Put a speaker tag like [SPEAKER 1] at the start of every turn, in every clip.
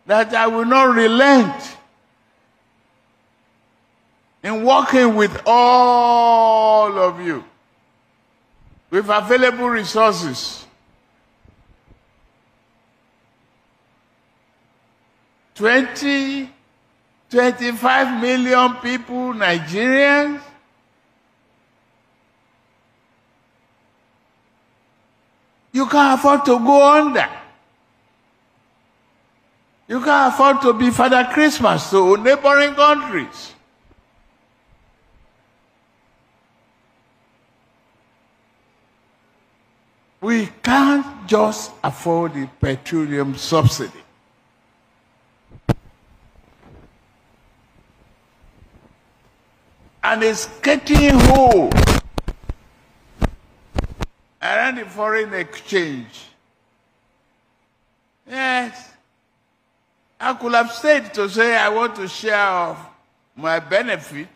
[SPEAKER 1] that I will not relent in working with all of you with available resources. 25 million people, Nigerians. You can't afford to go under. You can't afford to be Father Christmas to neighboring countries. We can't just afford the petroleum subsidy. And it's getting whole around the foreign exchange. Yes. I could have said to say I want to share of my benefit.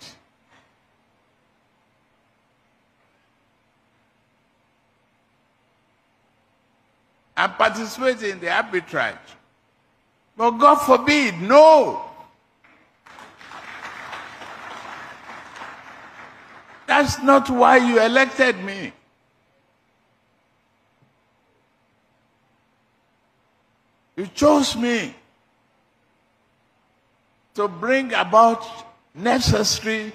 [SPEAKER 1] And participate in the arbitrage. But God forbid, no. That's not why you elected me. You chose me to bring about necessary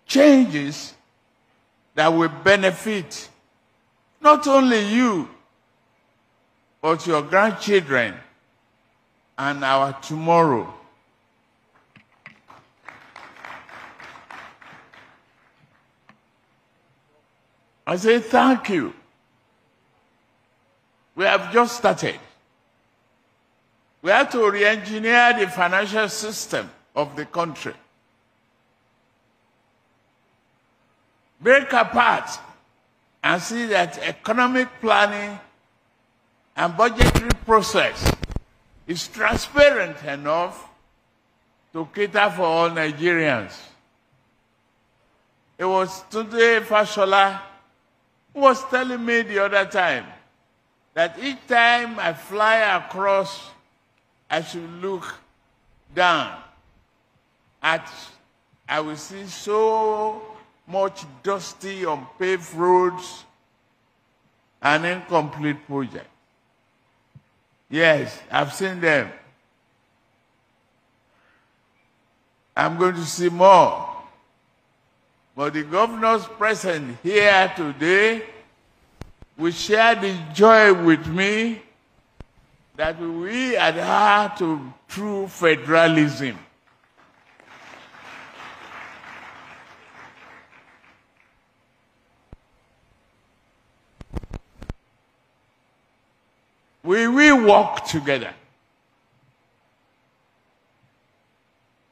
[SPEAKER 1] changes that will benefit not only you, but your grandchildren and our tomorrow. I say thank you. We have just started. We have to re-engineer the financial system of the country. Break apart and see that economic planning and budgetary process is transparent enough to cater for all Nigerians. It was today Fashola who was telling me the other time that each time I fly across, I should look down at, I will see so much dusty, unpaved roads and incomplete projects. Yes, I've seen them. I'm going to see more. But the governors present here today will share the joy with me that we adhere to true federalism. We will work together.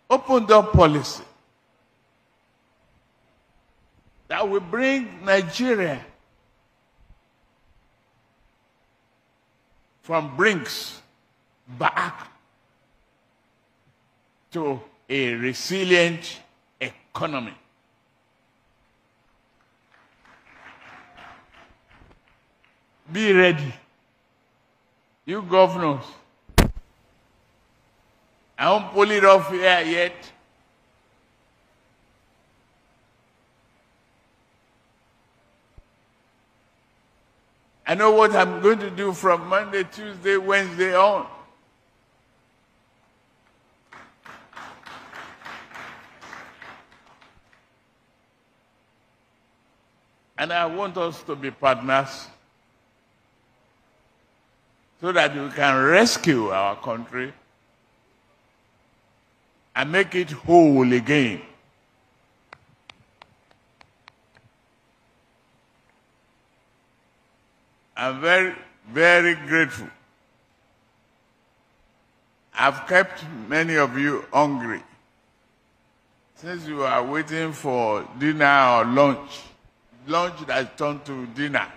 [SPEAKER 1] Open door policy that will bring Nigeria from brinks back to a resilient economy. Be ready. You governors, I won't pull it off here yet. I know what I'm going to do from Monday, Tuesday, Wednesday on. And I want us to be partners so that we can rescue our country and make it whole again. I'm very, very grateful. I've kept many of you hungry. Since you are waiting for dinner or lunch that turned to dinner.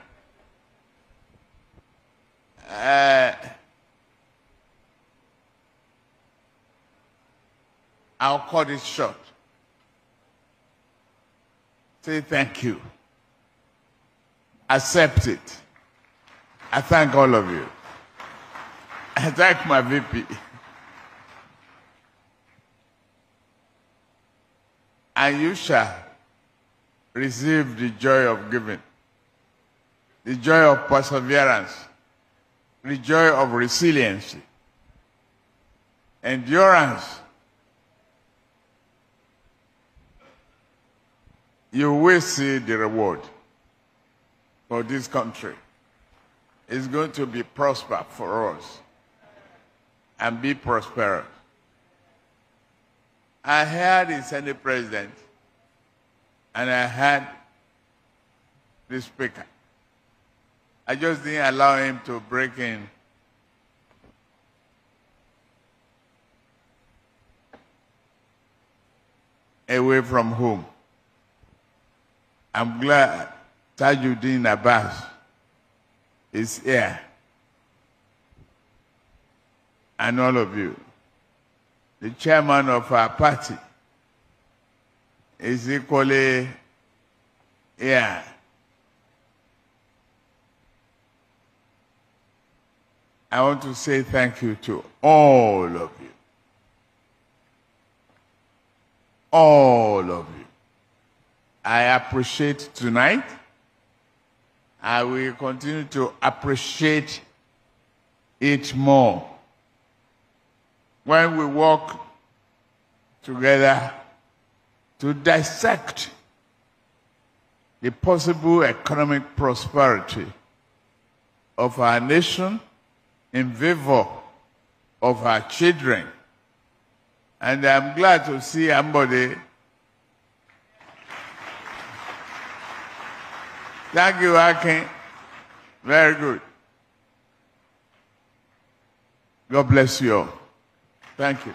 [SPEAKER 1] I'll cut it short. Say thank you. Accept it. I thank all of you. I thank my VP. And you shall receive the joy of giving, the joy of perseverance, the joy of resilience, endurance. You will see the reward for this country. It's going to be prosper for us and be prosperous. I heard the Senate President and I heard the Speaker. I just didn't allow him to break in. Away from home. I'm glad Tajuddin Abbas is here. And all of you. The chairman of our party is equally here. I want to say thank you to all of you. All of you. I appreciate tonight. I will continue to appreciate it more when we work together to dissect the possible economic prosperity of our nation in favor of our children. And I'm glad to see somebody. Thank you, Akin. Very good. God bless you all. Thank you.